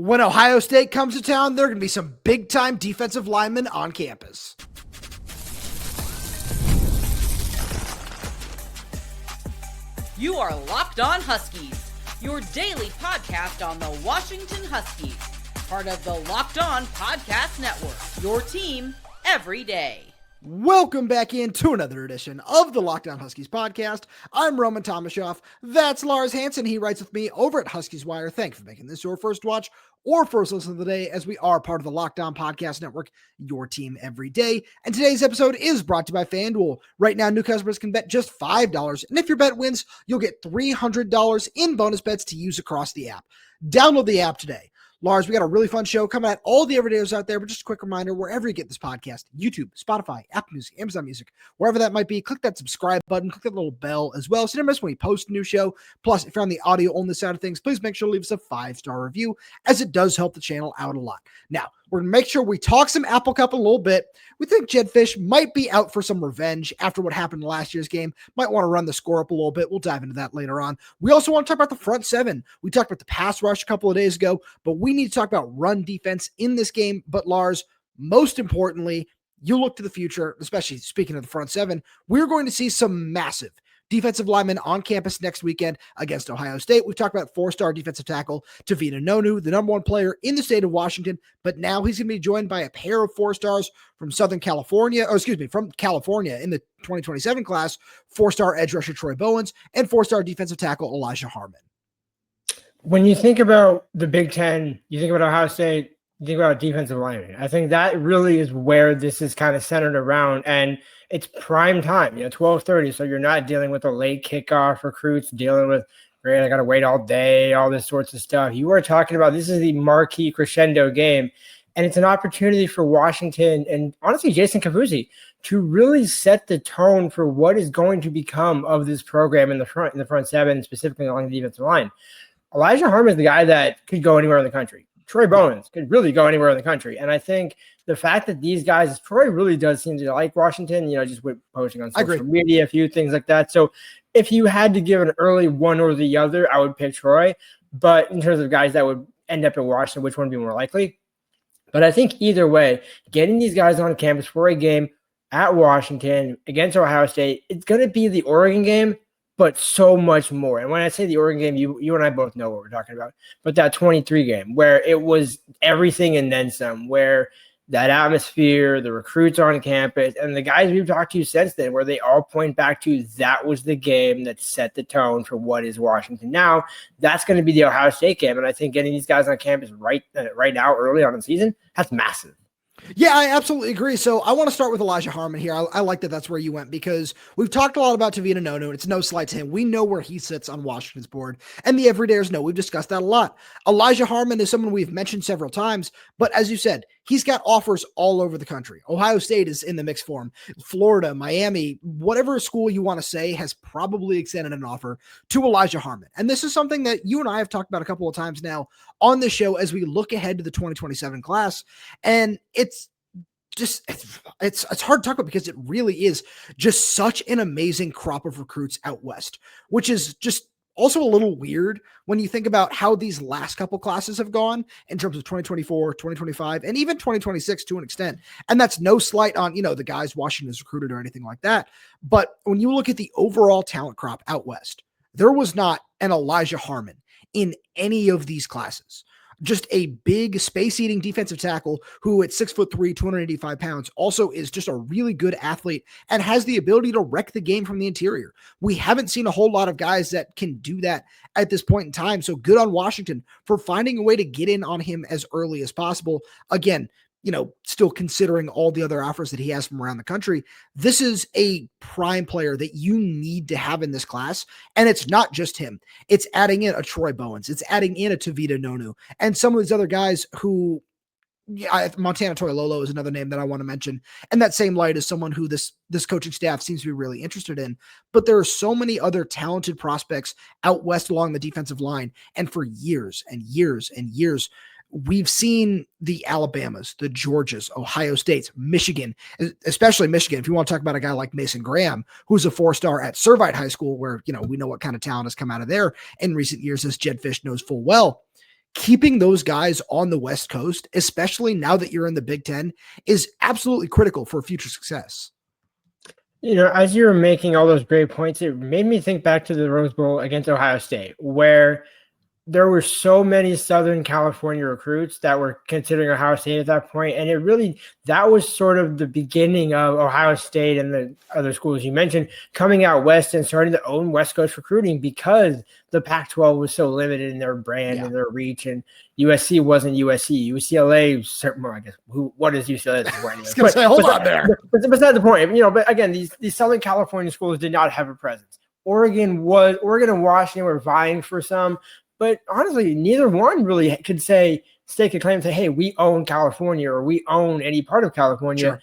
When Ohio State comes to town, there are going to be some big-time defensive linemen on campus. You are Locked On Huskies, your daily podcast on the Washington Huskies, part of the Locked On Podcast Network, your team every day. Welcome back into another edition of the Locked On Huskies podcast. I'm Roman Tomashoff. That's Lars Hanson. He writes with me over at Huskies Wire. Thanks for making this your first watch or first listen of the day, as we are part of the Locked On Podcast Network, your team every day. And today's episode is brought to you by FanDuel. Right now, new customers can bet just $5. And if your bet wins, you'll get $300 in bonus bets to use across the app. Download the app today. Lars, we got a really fun show coming at all the everydayers out there, but just a quick reminder, wherever you get this podcast, YouTube, Spotify, Apple Music, Amazon Music, wherever that might be, click that subscribe button, click that little bell as well, so you never miss when we post a new show. Plus, if you're on the audio-only side of things, please make sure to leave us a 5-star review, as it does help the channel out a lot. Now, we're going to make sure we talk some Apple Cup a little bit. We think Jedd Fisch might be out for some revenge after what happened in last year's game. Might want to run the score up a little bit. We'll dive into that later on. We also want to talk about the front seven. We talked about the pass rush a couple of days ago, but we need to talk about run defense in this game. But Lars, most importantly, you look to the future, especially speaking of the front seven, we're going to see some massive defensive linemen on campus next weekend against Ohio State. We've talked about 4-star defensive tackle Tevita Nonu, the number one player in the state of Washington, but now he's going to be joined by a pair of 4-stars from from California in the 2027 class, 4-star edge rusher Troy Bowens, and 4-star defensive tackle Elija Harmon. When you think about the Big Ten, you think about Ohio State, you think about defensive linemen. I think that really is where this is kind of centered around, and it's prime time, 12:30. So you're not dealing with a late kickoff, recruits dealing with, great, I got to wait all day, all this sorts of stuff. You are talking about, this is the marquee crescendo game, and it's an opportunity for Washington and honestly Jaxon Kaufusi to really set the tone for what is going to become of this program in the front seven, specifically along the defensive line. Elija Harmon is the guy that could go anywhere in the country. Troy Bowens could really go anywhere in the country. And I think the fact that these guys, Troy really does seem to like Washington, just with posting on social media, a few things like that. So if you had to give an early one or the other, I would pick Troy. But in terms of guys that would end up at Washington, which one would be more likely? But I think either way, getting these guys on campus for a game at Washington against Ohio State, it's going to be the Oregon game, but so much more. And when I say the Oregon game, you and I both know what we're talking about. But that 23 game where it was everything and then some, where that atmosphere, the recruits on campus, and the guys we've talked to since then, where they all point back to that was the game that set the tone for what is Washington now. That's going to be the Ohio State game. And I think getting these guys on campus right now, early on in the season, that's massive. Yeah, I absolutely agree. So I want to start with Elija Harmon here. I like that that's where you went, because we've talked a lot about Tevita Nonu, and it's no slight to him. We know where he sits on Washington's board, and the everydayers know. We've discussed that a lot. Elija Harmon is someone we've mentioned several times, but as you said, he's got offers all over the country. Ohio State is in the mix for him. Florida, Miami, whatever school you want to say has probably extended an offer to Elija Harmon. And this is something that you and I have talked about a couple of times now on the show as we look ahead to the 2027 class. And it's hard to talk about, because it really is just such an amazing crop of recruits out west, which is just also a little weird when you think about how these last couple classes have gone in terms of 2024, 2025, and even 2026 to an extent. And that's no slight on, the guys Washington has recruited or anything like that. But when you look at the overall talent crop out west, there was not an Elija Harmon in any of these classes. Just a big space-eating defensive tackle who at 6'3", 285 pounds also is just a really good athlete and has the ability to wreck the game from the interior. We haven't seen a whole lot of guys that can do that at this point in time. So good on Washington for finding a way to get in on him as early as possible. Again, still considering all the other offers that he has from around the country, this is a prime player that you need to have in this class. And it's not just him. It's adding in a Troy Bowens. It's adding in a Tevita Nonu and some of these other guys who, Montana Toilolo is another name that I want to mention. And that same light is someone who this coaching staff seems to be really interested in. But there are so many other talented prospects out west along the defensive line. And for years and years and years, we've seen the Alabamas, the Georgias, Ohio States, Michigan, especially Michigan. If you want to talk about a guy like Mason Graham, who's a 4-star at Servite High School, where, we know what kind of talent has come out of there in recent years, as Jedd Fisch knows full well. keeping those guys on the West Coast, especially now that you're in the Big Ten, is absolutely critical for future success. As you were making all those great points, it made me think back to the Rose Bowl against Ohio State, where there were so many Southern California recruits that were considering Ohio State at that point. And that was sort of the beginning of Ohio State and the other schools you mentioned coming out West and starting to own West Coast recruiting because the Pac-12 was so limited in their brand and their reach. And USC wasn't USC. UCLA, well, I guess, what is UCLA? Hold on there. But beside the point, but again, these Southern California schools did not have a presence. Oregon and Washington were vying for some. But honestly, neither one really could stake a claim and say, hey, we own California or we own any part of California. Sure.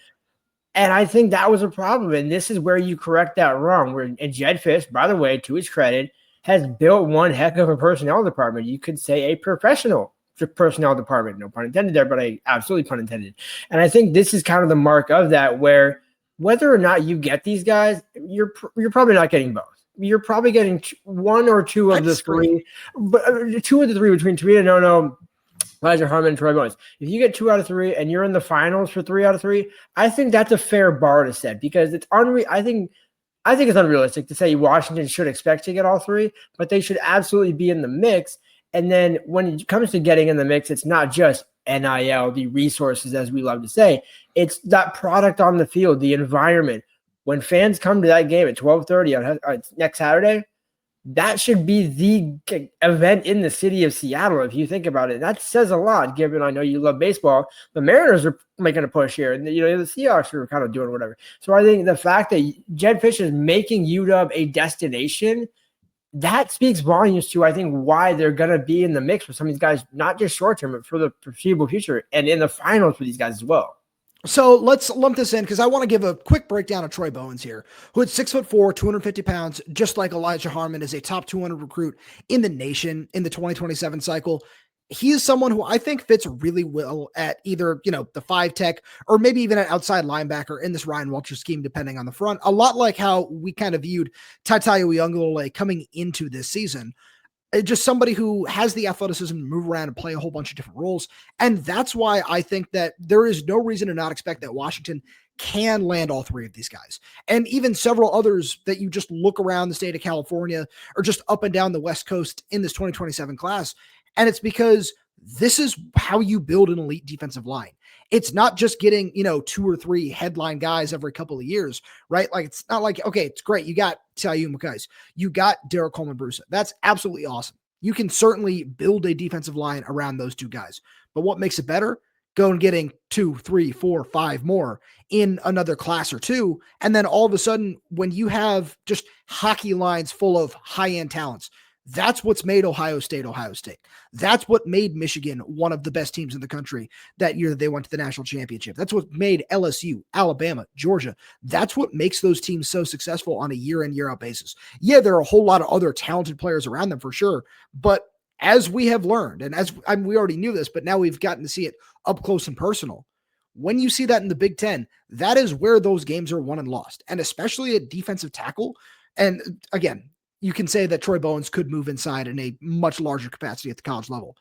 And I think that was a problem. And this is where you correct that wrong. And Jedd Fisch, by the way, to his credit, has built one heck of a personnel department. You could say a professional personnel department. No pun intended there, but I absolutely pun intended. And I think this is kind of the mark of that, where whether or not you get these guys, you're probably not getting both. You're probably getting one or two of the three, but two of the three between Tevita Nonu, Elija Harmon, and Troy Bowens. If you get 2 out of 3 and you're in the finals for 3 out of 3, I think that's a fair bar to set, because it's I think it's unrealistic to say Washington should expect to get all 3, but they should absolutely be in the mix. And then when it comes to getting in the mix, it's not just NIL, the resources, as we love to say. It's that product on the field, the environment. When fans come to that game at 12:30 on next Saturday, that should be the event in the city of Seattle, if you think about it. That says a lot, given I know you love baseball. The Mariners are making a push here, and the Seahawks are kind of doing whatever. So I think the fact that Jedd Fisch is making UW a destination, that speaks volumes to, I think, why they're going to be in the mix with some of these guys, not just short-term, but for the foreseeable future, and in the finals for these guys as well. So let's lump this in, because I want to give a quick breakdown of Troy Bowens here, who at 6'4", 250 pounds, just like Elija Harmon, is a top 200 recruit in the nation in the 2027 cycle. He is someone who I think fits really well at either, the 5 tech or maybe even an outside linebacker in this Ryan Welcher scheme, depending on the front. A lot like how we kind of viewed Tatayo Uyunglele coming into this season. Just somebody who has the athleticism to move around and play a whole bunch of different roles. And that's why I think that there is no reason to not expect that Washington can land all 3 of these guys. And even several others that you just look around the state of California or just up and down the West Coast in this 2027 class. And it's because this is how you build an elite defensive line. It's not just getting, 2 or 3 headline guys every couple of years, right? Like, it's not like, okay, it's great. You got Taiyum guys. You got Derek Coleman-Brusa. That's absolutely awesome. You can certainly build a defensive line around those 2 guys. But what makes it better? Go and getting 2, 3, 4, 5 more in another class or 2. And then all of a sudden, when you have just hockey lines full of high-end talents, that's what's made Ohio State, Ohio State. That's what made Michigan one of the best teams in the country that year that they went to the national championship. That's what made LSU, Alabama, Georgia. That's what makes those teams so successful on a year in, year out basis. Yeah, there are a whole lot of other talented players around them for sure. But as we have learned, and we already knew this, but now we've gotten to see it up close and personal. When you see that in the Big Ten, that is where those games are won and lost. And especially at defensive tackle. And again, you can say that Troy Bowens could move inside in a much larger capacity at the college level.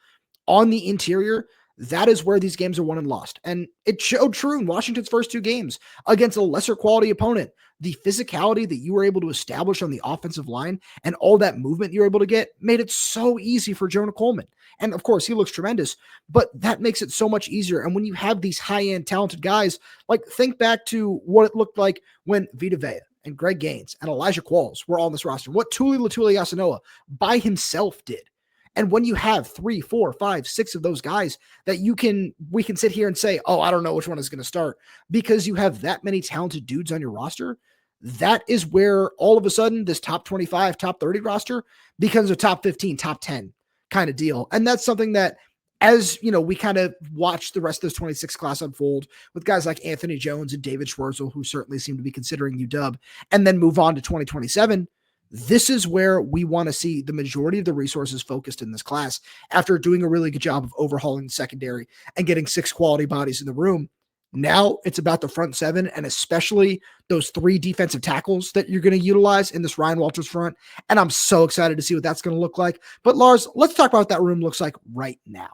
On the interior, that is where these games are won and lost. And it showed true in Washington's first 2 games against a lesser quality opponent. The physicality that you were able to establish on the offensive line and all that movement you were able to get made it so easy for Jonah Coleman. And of course, he looks tremendous, but that makes it so much easier. And when you have these high-end talented guys, like think back to what it looked like when Vita Vea and Greg Gaines and Elijah Qualls were on this roster, what Tuli Latuli-Yasanoa by himself did. And when you have 3, 4, 5, 6 of those guys that we can sit here and say, oh, I don't know which one is going to start, because you have that many talented dudes on your roster, that is where all of a sudden this top 25, top 30 roster becomes a top 15, top 10 kind of deal. And that's something that, as we kind of watch the rest of this 26 class unfold with guys like Anthony Jones and David Schwartzel, who certainly seem to be considering UW, and then move on to 2027, this is where we want to see the majority of the resources focused in this class after doing a really good job of overhauling the secondary and getting 6 quality bodies in the room. Now it's about the front seven and especially those 3 defensive tackles that you're going to utilize in this Ryan Walters front. And I'm so excited to see what that's going to look like. But Lars, let's talk about what that room looks like right now.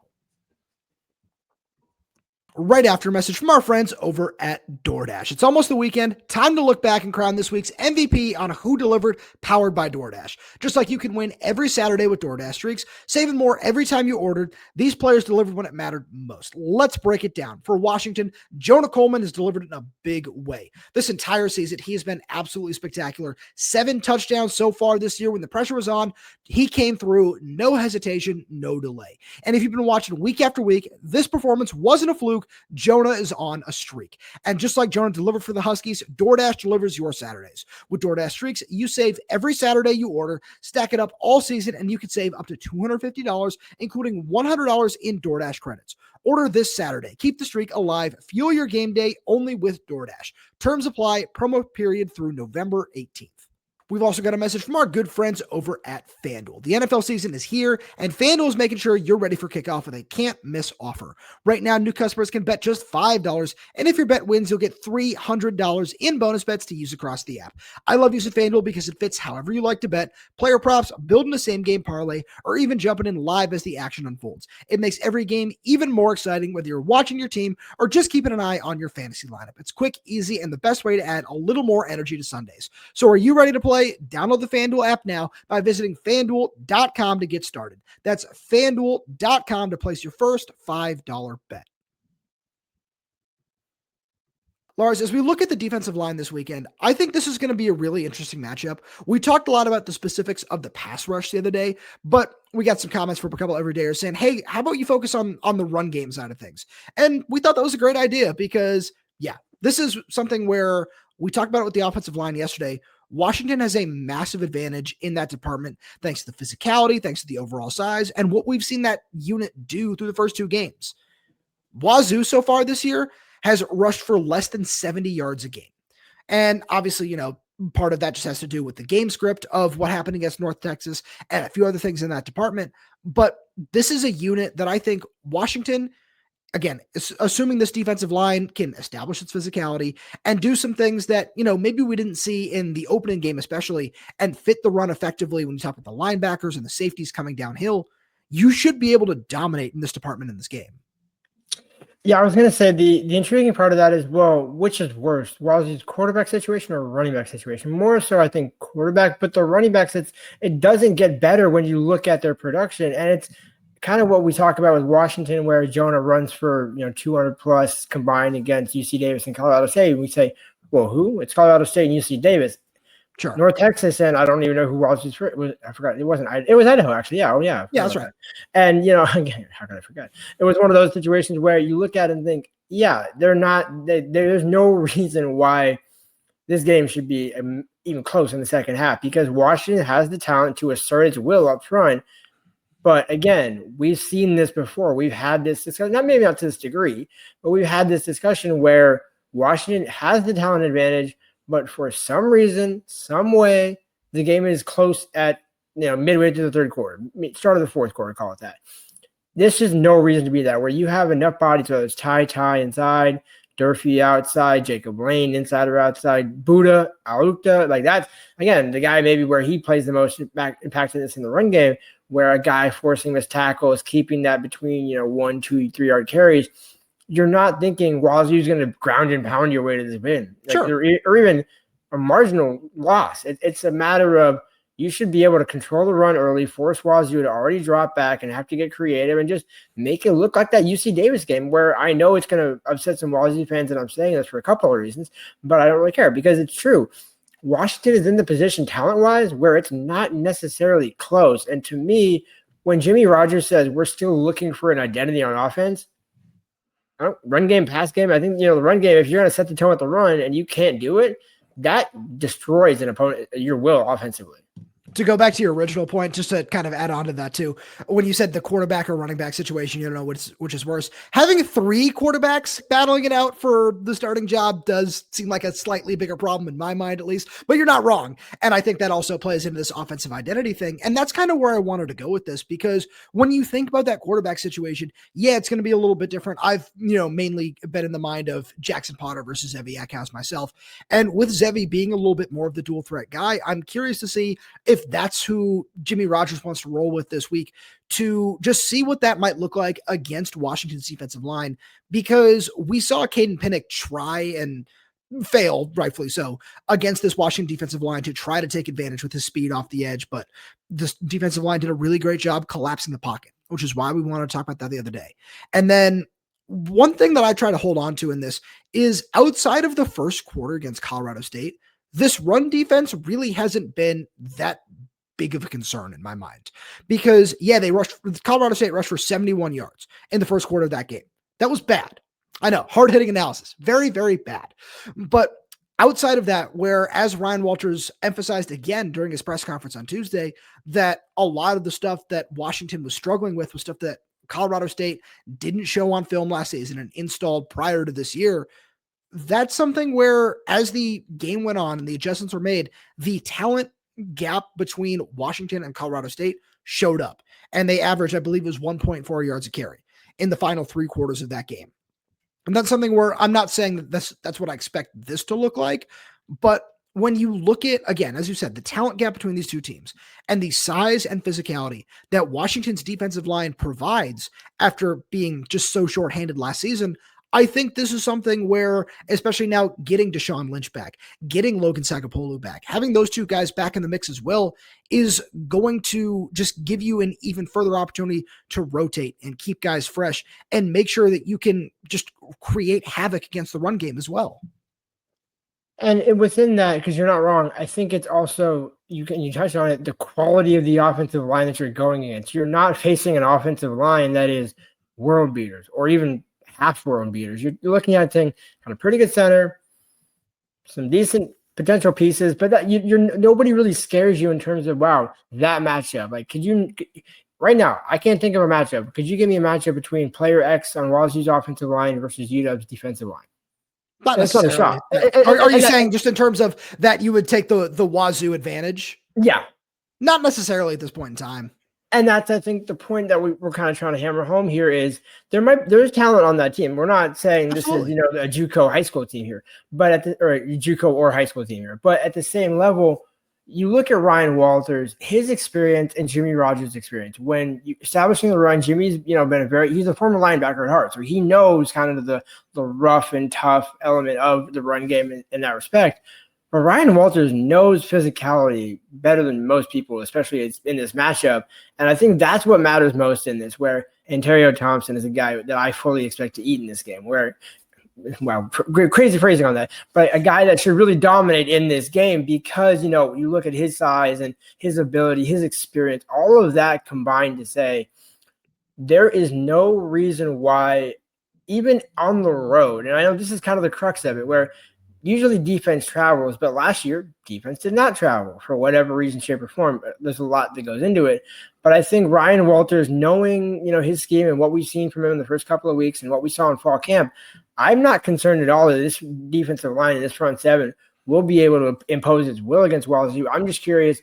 Right after a message from our friends over at DoorDash. It's almost the weekend. Time to look back and crown this week's MVP on Who Delivered, powered by DoorDash. Just like you can win every Saturday with DoorDash streaks, saving more every time you ordered, these players delivered when it mattered most. Let's break it down. For Washington, Jonah Coleman has delivered in a big way. This entire season, he has been absolutely spectacular. 7 touchdowns so far this year. When the pressure was on, he came through, no hesitation, no delay. And if you've been watching week after week, this performance wasn't a fluke. Jonah is on a streak. And just like Jonah delivered for the Huskies, DoorDash delivers your Saturdays. With DoorDash streaks, you save every Saturday you order, stack it up all season, and you can save up to $250, including $100 in DoorDash credits. Order this Saturday. Keep the streak alive. Fuel your game day only with DoorDash. Terms apply. Promo period through November 18th. We've also got a message from our good friends over at FanDuel. The NFL season is here, and FanDuel is making sure you're ready for kickoff with a can't-miss offer. Right now, new customers can bet just $5, and if your bet wins, you'll get $300 in bonus bets to use across the app. I love using FanDuel because it fits however you like to bet, player props, building a same-game parlay, or even jumping in live as the action unfolds. It makes every game even more exciting, whether you're watching your team or just keeping an eye on your fantasy lineup. It's quick, easy, and the best way to add a little more energy to Sundays. So are you ready to play? Download the FanDuel app now by visiting FanDuel.com to get started. That's FanDuel.com to place your first $5 bet. Lars, as we look at the defensive line this weekend, I think this is going to be a really interesting matchup. We talked a lot about the specifics of the pass rush the other day, but we got some comments from a couple of everydayers saying, hey, how about you focus on the run game side of things? And we thought that was a great idea because, yeah, this is something where we talked about it with the offensive line yesterday. Washington has a massive advantage in that department thanks to the physicality, thanks to the overall size, and what we've seen that unit do through the first 2 games. Wazoo so far this year has rushed for less than 70 yards a game. And obviously, part of that just has to do with the game script of what happened against North Texas and a few other things in that department. But this is a unit that I think Washington, again, assuming this defensive line can establish its physicality and do some things that, maybe we didn't see in the opening game, especially, and fit the run effectively when you talk about the linebackers and the safeties coming downhill, you should be able to dominate in this department in this game. Yeah, I was going to say the intriguing part of that is, well, which is worse, Wazoo's quarterback situation or running back situation? More so, I think, quarterback, but the running backs, it doesn't get better when you look at their production, and it's kind of what we talk about with Washington, where Jonah runs for 200 plus combined against UC Davis and Colorado State. We say, well, who? It's Colorado State and UC Davis. Sure. North Texas, and I don't even know who was. I forgot. It wasn't. It was Idaho, actually. Yeah. Oh, yeah. Yeah, that's right. And again, how can I forget? It was one of those situations where you look at it and think, yeah, they're not. There's no reason why this game should be even close in the second half because Washington has the talent to assert its will up front. But again, we've seen this before. We've had this discussion, maybe not to this degree, but we've had this discussion where Washington has the talent advantage, but for some reason, some way, the game is close at midway through the third quarter, start of the fourth quarter, call it that. There's just no reason to be that, where you have enough bodies, whether it's Ty inside, Doherty outside, Jacob Lane inside or outside, Buddha, Alukta, like that's, again, the guy maybe where he plays the most impact in the run game, where a guy forcing missed tackles, keeping that between 1, 2, 3 yard carries. You're not thinking Wazoo's going to ground and pound your way to the win, Sure. or even a marginal loss. It's a matter of you should be able to control the run early, force Wazoo to already drop back and have to get creative and just make it look like that UC Davis game, where I know it's going to upset some Wazoo fans, and I'm saying this for a couple of reasons, but I don't really care because it's true. Washington is in the position talent-wise where it's not necessarily close. And to me, when Jimmy Rogers says we're still looking for an identity on offense, run game, pass game, I think, the run game, if you're going to set the tone with the run and you can't do it, that destroys an opponent, your will offensively. To go back to your original point, just to kind of add on to that too, when you said the quarterback or running back situation, you don't know which is worse. Having 3 quarterbacks battling it out for the starting job does seem like a slightly bigger problem in my mind, at least, but you're not wrong. And I think that also plays into this offensive identity thing. And that's kind of where I wanted to go with this, because when you think about that quarterback situation, yeah, it's going to be a little bit different. I've, mainly been in the mind of Jackson Potter versus Zevi Eckhaus myself. And with Zevi being a little bit more of the dual threat guy, I'm curious to see if that's who Jimmy Rogers wants to roll with this week, to just see what that might look like against Washington's defensive line, because we saw Caden Pinnock try and fail, rightfully so, against this Washington defensive line to try to take advantage with his speed off the edge. But this defensive line did a really great job collapsing the pocket, which is why we wanted to talk about that the other day. And then one thing that I try to hold on to in this is, outside of the first quarter against Colorado State, this run defense really hasn't been that big of a concern in my mind, because Colorado State rushed for 71 yards in the first quarter of that game. That was bad. I know, hard-hitting analysis, very, very bad. But outside of that, where, as Ryan Walters emphasized again during his press conference on Tuesday, that a lot of the stuff that Washington was struggling with was stuff that Colorado State didn't show on film last season and installed prior to this year. That's something where, as the game went on and the adjustments were made, the talent gap between Washington and Colorado State showed up, and they averaged, I believe it was 1.4 yards a carry in the final 3 quarters of that game. And that's something where I'm not saying that that's what I expect this to look like, but when you look at, again, as you said, the talent gap between these two teams and the size and physicality that Washington's defensive line provides after being just so shorthanded last season, I think this is something where, especially now getting Deshaun Lynch back, getting Logan Sagapolu back, having those two guys back in the mix as well, is going to just give you an even further opportunity to rotate and keep guys fresh and make sure that you can just create havoc against the run game as well. And within that, because you're not wrong, I think it's also, you touched on it, the quality of the offensive line that you're going against. You're not facing an offensive line that is world beaters or even half world beaters. You're looking at a thing, kind of pretty good center, some decent potential pieces, but that nobody really scares you in terms of, wow, that matchup. Like, right now, I can't think of a matchup. Could you give me a matchup between player X on Wazoo's offensive line versus UW's defensive line? That's not a shot. Are you saying just in terms of that you would take the Wazoo advantage? Yeah. Not necessarily at this point in time. And that's, I think, the point that we're kind of trying to hammer home here is there's talent on that team. We're not saying this is, a JUCO high school team here, or a JUCO or high school team here. But at the same level, you look at Ryan Walters, his experience and Jimmy Rogers' experience. When establishing the run, Jimmy's, he's a former linebacker at heart. So he knows kind of the rough and tough element of the run game in that respect. But Ryan Walters knows physicality better than most people, especially in this matchup. And I think that's what matters most in this, where Ontario Thompson is a guy that I fully expect to eat in this game, crazy phrasing on that, but a guy that should really dominate in this game because, you look at his size and his ability, his experience, all of that combined to say there is no reason why, even on the road, and I know this is kind of the crux of it, where usually defense travels, but last year defense did not travel for whatever reason, shape, or form. There's a lot that goes into it. But I think Ryan Walters, knowing, his scheme and what we've seen from him in the first couple of weeks and what we saw in fall camp, I'm not concerned at all that this defensive line and this front seven will be able to impose its will against Wazoo. I'm just curious,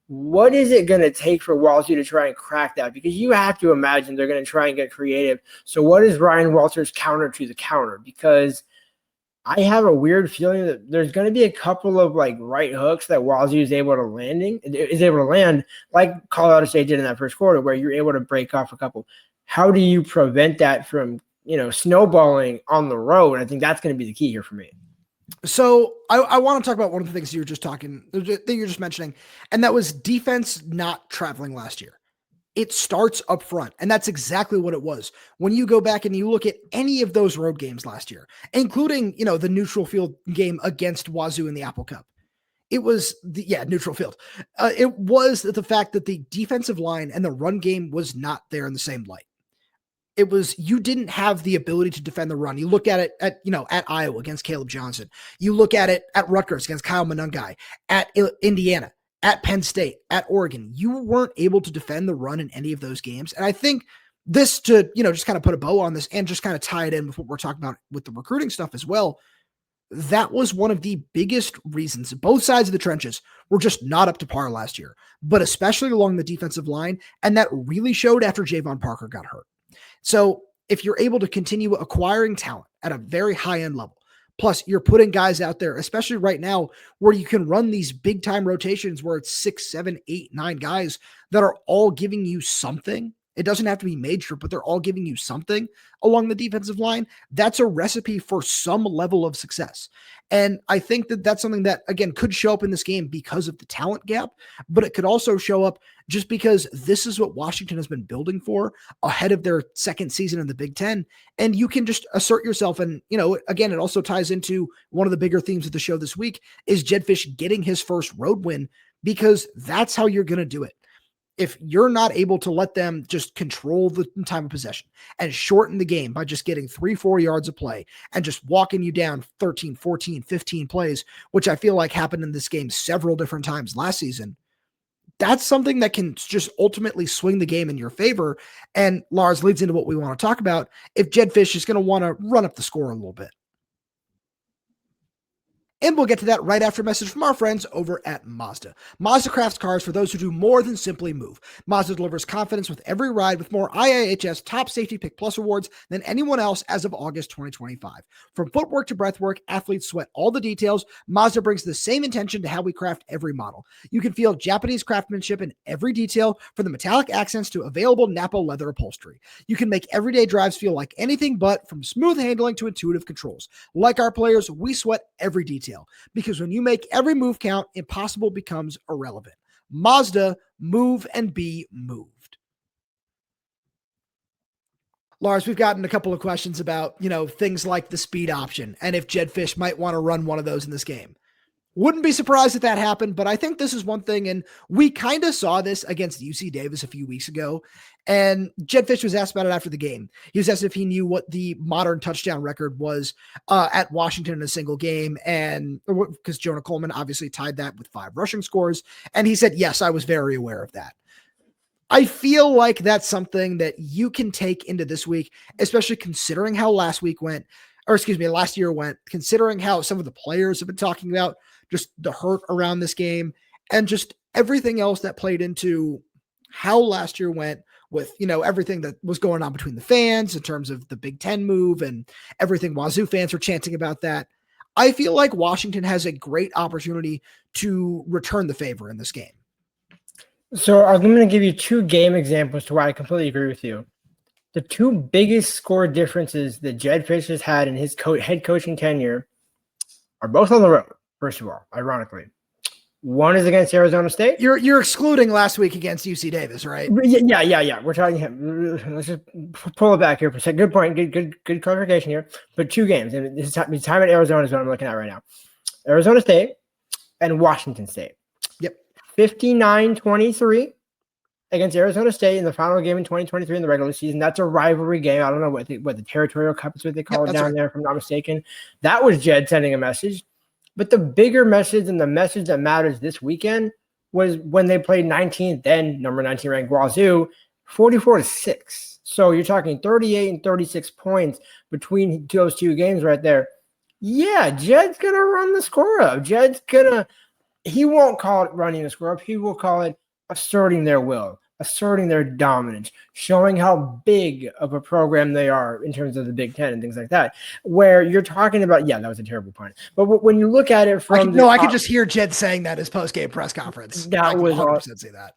what is it going to take for Wazoo to try and crack that? Because you have to imagine they're going to try and get creative. So what is Ryan Walters' counter to the counter? Because I have a weird feeling that there's going to be a couple of right hooks that Wazoo is able to land like Colorado State did in that first quarter, where you're able to break off a couple. How do you prevent that from, snowballing on the road? I think that's going to be the key here for me. So I want to talk about one of the things that you're just mentioning, and that was defense not traveling last year. It starts up front, and that's exactly what it was. When you go back and you look at any of those road games last year, including, the neutral field game against Wazoo in the Apple Cup, it was neutral field. It was the fact that the defensive line and the run game was not there in the same light. It was, you didn't have the ability to defend the run. You look at it at Iowa against Caleb Johnson. You look at it at Rutgers against Kyle Monungai, at Indiana. at Penn State, at Oregon. You weren't able to defend the run in any of those games. And I think this to, just kind of put a bow on this and just kind of tie it in with what we're talking about with the recruiting stuff as well. That was one of the biggest reasons. Both sides of the trenches were just not up to par last year, but especially along the defensive line. And that really showed after Javon Parker got hurt. So if you're able to continue acquiring talent at a very high end level, plus you're putting guys out there, especially right now where you can run these big time rotations where it's 6, 7, 8, 9 guys that are all giving you something. It doesn't have to be major, but they're all giving you something along the defensive line. That's a recipe for some level of success. And I think that that's something that, again, could show up in this game because of the talent gap, but it could also show up just because this is what Washington has been building for ahead of their second season in the Big Ten. And you can just assert yourself. And, again, it also ties into one of the bigger themes of the show this week is Jedd Fisch getting his first road win, because that's how you're going to do it. If you're not able to let them just control the time of possession and shorten the game by just getting 3-4 yards of play and just walking you down 13, 14, 15 plays, which I feel like happened in this game several different times last season, that's something that can just ultimately swing the game in your favor. And Lars leads into what we want to talk about. If Jedd Fisch is going to want to run up the score a little bit. And we'll get to that right after a message from our friends over at Mazda. Mazda crafts cars for those who do more than simply move. Mazda delivers confidence with every ride with more IIHS Top Safety Pick Plus awards than anyone else as of August 2025. From footwork to breathwork, athletes sweat all the details. Mazda brings the same intention to how we craft every model. You can feel Japanese craftsmanship in every detail, from the metallic accents to available Napa leather upholstery. You can make everyday drives feel like anything but, from smooth handling to intuitive controls. Like our players, we sweat every detail. Because when you make every move count, impossible becomes irrelevant. Mazda, move and be moved. Lars, we've gotten a couple of questions about, things like the speed option and if Jedd Fisch might want to run one of those in this game. Wouldn't be surprised if that happened, but I think this is one thing, and we kind of saw this against UC Davis a few weeks ago, and Jedd Fisch was asked about it after the game. He was asked if he knew what the modern touchdown record was at Washington in a single game, and because Jonah Coleman obviously tied that with 5 rushing scores, and he said, yes, I was very aware of that. I feel like that's something that you can take into this week, especially considering how last year went, considering how some of the players have been talking about just the hurt around this game and just everything else that played into how last year went with, everything that was going on between the fans in terms of the Big Ten move and everything Wazoo fans were chanting about that. I feel like Washington has a great opportunity to return the favor in this game. So I'm going to give you 2 game examples to why I completely agree with you. The 2 biggest score differences that Jedd Fisch has had in his head coaching tenure are both on the road, first of all, ironically. One is against Arizona State. You're excluding last week against UC Davis, right? Yeah. We're talking. Let's just pull it back here for a second. Good point. Good clarification here. But 2 games. And this time at Arizona is what I'm looking at right now. Arizona State and Washington State. Yep. 59-23. Against Arizona State in the final game in 2023 in the regular season. That's a rivalry game. I don't know what the Territorial Cup is what they call it down there, if I'm not mistaken. That was Jedd sending a message. But the bigger message and the message that matters this weekend was when they played 19th, then number 19 ranked Wazoo, 44-6. So you're talking 38 and 36 points between those 2 games right there. Yeah, Jedd's going to run the score up. He won't call it running the score up. He will call it asserting their will, asserting their dominance, showing how big of a program they are in terms of the Big Ten and things like that, where you're talking about, that was a terrible point. But when you look at it from I could just hear Jedd saying that his post-game press conference. That was 100% say that.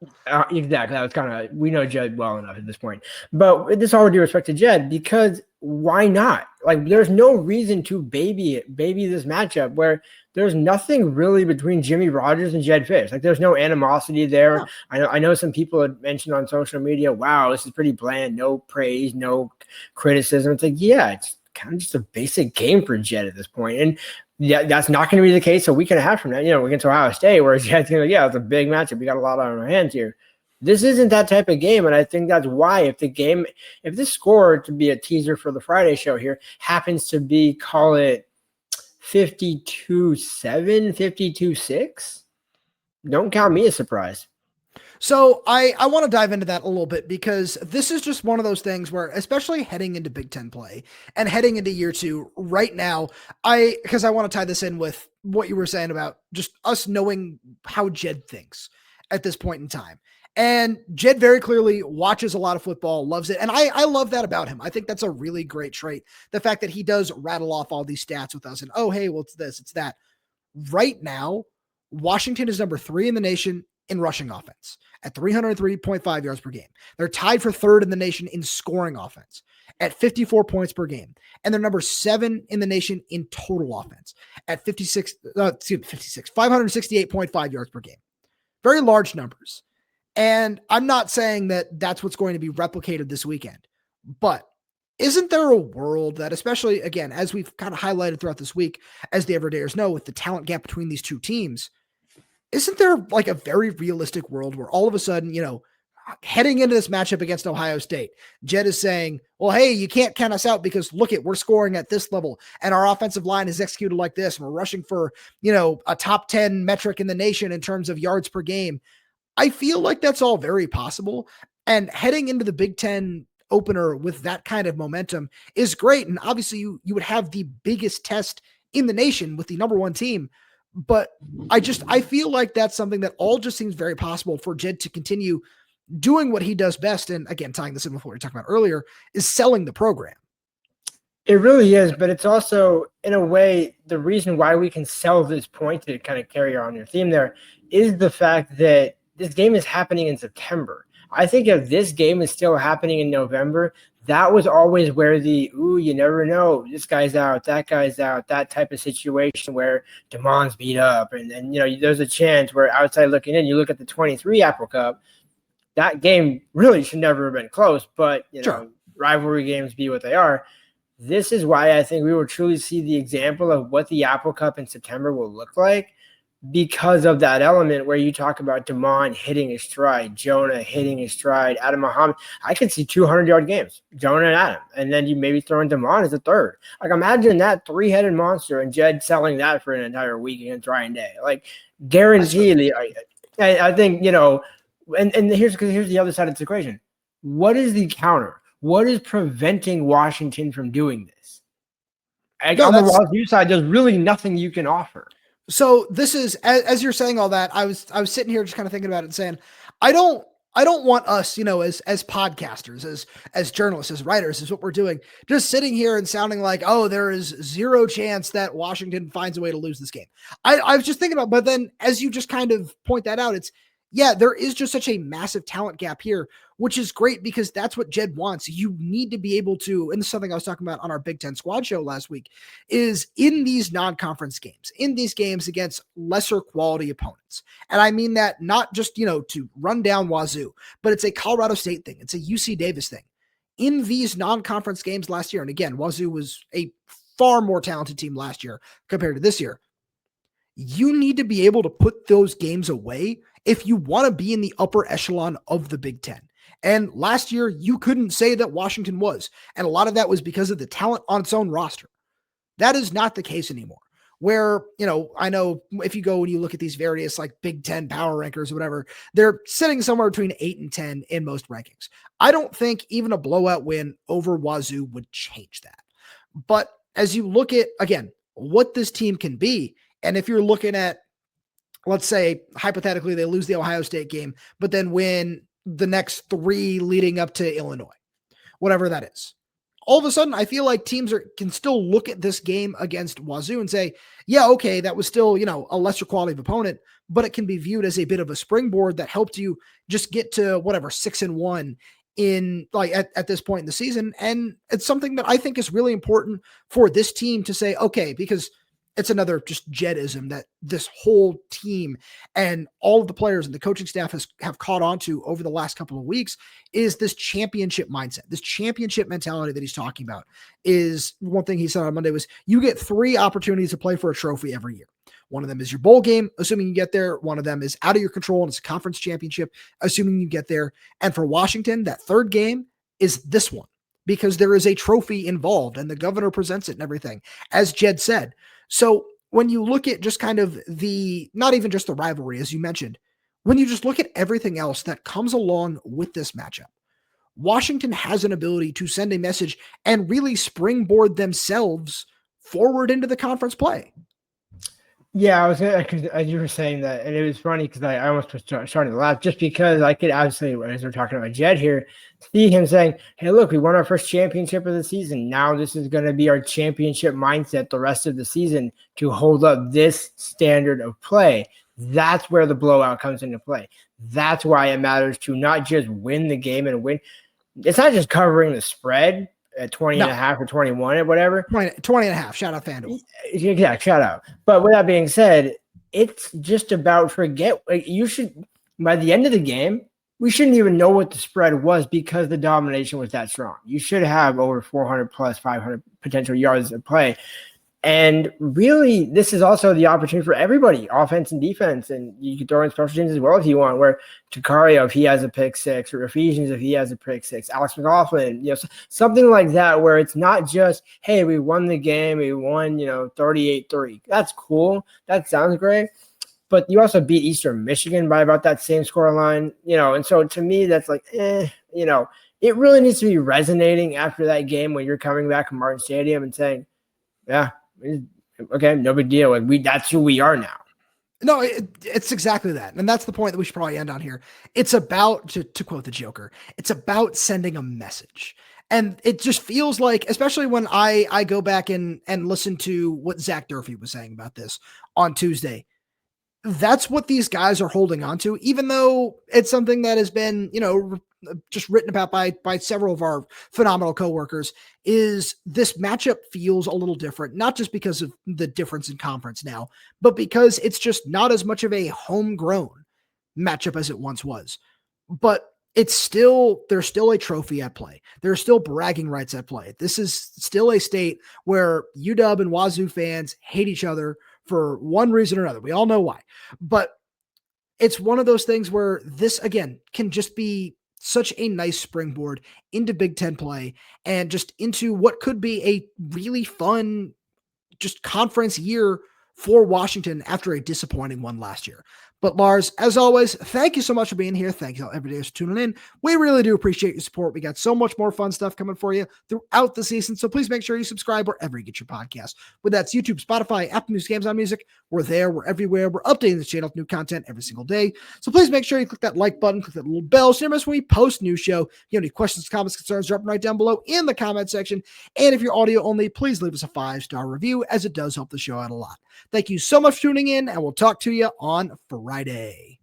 Exactly. That was kind of, we know Jedd well enough at this point. But this all due respect to Jedd, because why not? Like, there's no reason to baby this matchup where there's nothing really between Jimmy Rogers and Jedd Fisch. Like, there's no animosity there. Yeah. I know some people had mentioned on social media, wow, this is pretty bland, no praise, no criticism. It's like, it's kind of just a basic game for Jedd at this point. And that's not going to be the case a week and a half from now, against Ohio State, where Jedd's going to, it's a big matchup. We got a lot on our hands here. This isn't that type of game, and I think that's why if this score, to be a teaser for the Friday show here, happens to be, call it 52-7, 52-6, don't count me as surprised. So I want to dive into that a little bit because this is just one of those things where, especially heading into Big Ten play and heading into year 2 right now, because I want to tie this in with what you were saying about just us knowing how Jedd thinks at this point in time. And Jedd very clearly watches a lot of football, loves it. And I love that about him. I think that's a really great trait. The fact that he does rattle off all these stats with us and, oh, hey, well, it's this, it's that. Right now, Washington is number 3 in the nation in rushing offense at 303.5 yards per game. They're tied for 3rd in the nation in scoring offense at 54 points per game. And they're number 7 in the nation in total offense at 568.5 yards per game. Very large numbers. And I'm not saying that that's what's going to be replicated this weekend, but isn't there a world that, especially again, as we've kind of highlighted throughout this week, as the everydayers know, with the talent gap between these two teams, isn't there like a very realistic world where all of a sudden, heading into this matchup against Ohio State, Jedd is saying, well, hey, you can't count us out because look we're scoring at this level and our offensive line is executed like this. And we're rushing for, a top 10 metric in the nation in terms of yards per game. I feel like that's all very possible. And heading into the Big Ten opener with that kind of momentum is great. And obviously you would have the biggest test in the nation with the number 1 team. But I feel like that's something that all just seems very possible for Jedd to continue doing what he does best. And again, tying this in with what we were talking about earlier, is selling the program. It really is, but it's also, in a way, the reason why we can sell this point to kind of carry on your theme there is the fact that this game is happening in September. I think if this game is still happening in November, that was always where you never know, this guy's out, that guy's out, that type of situation where DeMond's beat up. And there's a chance where outside looking in, you look at the 23 Apple Cup, that game really should never have been close, but sure, rivalry games be what they are. This is why I think we will truly see the example of what the Apple Cup in September will look like, because of that element where you talk about DeMond hitting his stride, Jonah hitting his stride, Adam Muhammad. I could see 200-yard games, Jonah and Adam, and then you maybe throw in DeMond as a third. Like, imagine that 3-headed monster and Jedd selling that for an entire week against Ryan Day. Like, guaranteed. I think, and here's the other side of this equation. What is the counter? What is preventing Washington from doing this? On the Wazoo side, there's really nothing you can offer. So this is, as you're saying all that, I was sitting here just kind of thinking about it and saying, I don't want us, as podcasters, as journalists, as writers, is what we're doing, just sitting here and sounding like, oh, there is 0 chance that Washington finds a way to lose this game. I was just thinking about, but then as you just kind of point that out, there is just such a massive talent gap here, which is great because that's what Jedd wants. You need to be able to, and this is something I was talking about on our Big Ten squad show last week, is in these non-conference games, in these games against lesser quality opponents. And I mean that not just, to run down Wazoo, but it's a Colorado State thing. It's a UC Davis thing. In these non-conference games last year, and again, Wazoo was a far more talented team last year compared to this year. You need to be able to put those games away if you want to be in the upper echelon of the Big Ten. And last year, you couldn't say that Washington was. And a lot of that was because of the talent on its own roster. That is not the case anymore. Where, I know if you go and you look at these various like Big Ten power rankers or whatever, they're sitting somewhere between 8 and 10 in most rankings. I don't think even a blowout win over Wazoo would change that. But as you look at, again, what this team can be, and if you're looking at, let's say, hypothetically, they lose the Ohio State game, but then win the next 3 leading up to Illinois, whatever that is. All of a sudden, I feel like teams can still look at this game against Wazoo and say, yeah, okay, that was still, a lesser quality of opponent, but it can be viewed as a bit of a springboard that helped you just get to 6-1 in at this point in the season. And it's something that I think is really important for this team to say, okay, because it's another just Jeddism that this whole team and all of the players and the coaching staff have caught on to over the last couple of weeks is this championship mindset, this championship mentality that he's talking about. Is one thing he said on Monday was, you get 3 opportunities to play for a trophy every year. One of them is your bowl game, assuming you get there. One of them is out of your control and it's a conference championship, assuming you get there. And for Washington, that third game is this one, because there is a trophy involved and the governor presents it and everything, as Jedd said. So when you look at just kind of not even just the rivalry, as you mentioned, when you just look at everything else that comes along with this matchup, Washington has an ability to send a message and really springboard themselves forward into the conference play. Yeah, I was gonna, because as you were saying that, and it was funny because I almost was starting to laugh just because I could absolutely, as we're talking about Jedd here, see him saying, "Hey, look, we won our first championship of the season. Now this is going to be our championship mindset the rest of the season to hold up this standard of play." That's where the blowout comes into play. That's why it matters to not just win the game and win. It's not just covering the spread at 20 and a half or 21 or whatever. 20 and a half. Shout out FanDuel. Yeah, shout out. But with that being said, it's just about you should, by the end of the game, we shouldn't even know what the spread was because the domination was that strong. You should have over 400 plus 500 potential yards of play. And really, this is also the opportunity for everybody, offense and defense. And you can throw in special teams as well if you want, where Takario, if he has a pick six, or Ephesians, if he has a pick six, Alex McLaughlin, something like that, where it's not just, hey, we won the game, we won, 38-3. That's cool. That sounds great. But you also beat Eastern Michigan by about that same score line, and so to me, that's like, it really needs to be resonating after that game when you're coming back from Martin Stadium and saying, yeah, okay, no big deal. That's who we are now. No, it's exactly that. And that's the point that we should probably end on here. It's about, to quote the Joker, it's about sending a message. And it just feels like, especially when I go back and listen to what Zach Durfee was saying about this on Tuesday, that's what these guys are holding on to, even though it's something that has been, just written about by several of our phenomenal coworkers, is this matchup feels a little different, not just because of the difference in conference now, but because it's just not as much of a homegrown matchup as it once was. But there's still a trophy at play. There's still bragging rights at play. This is still a state where UW and Wazoo fans hate each other for one reason or another. We all know why. But it's one of those things where this, again, can just be such a nice springboard into Big Ten play and just into what could be a really fun just conference year for Washington after a disappointing one last year. But Lars, as always, thank you so much for being here. Thank you everybody for tuning in. We really do appreciate your support. We got so much more fun stuff coming for you throughout the season. So please make sure you subscribe wherever you get your podcast. Whether that's YouTube, Spotify, Apple Music, Amazon Music, we're there. We're everywhere. We're updating the channel with new content every single day. So please make sure you click that like button, click that little bell, so you never miss when we post new show. If you have any questions, comments, concerns, drop them right down below in the comment section. And if you're audio only, please leave us a 5-star review, as it does help the show out a lot. Thank you so much for tuning in, and we'll talk to you on Friday.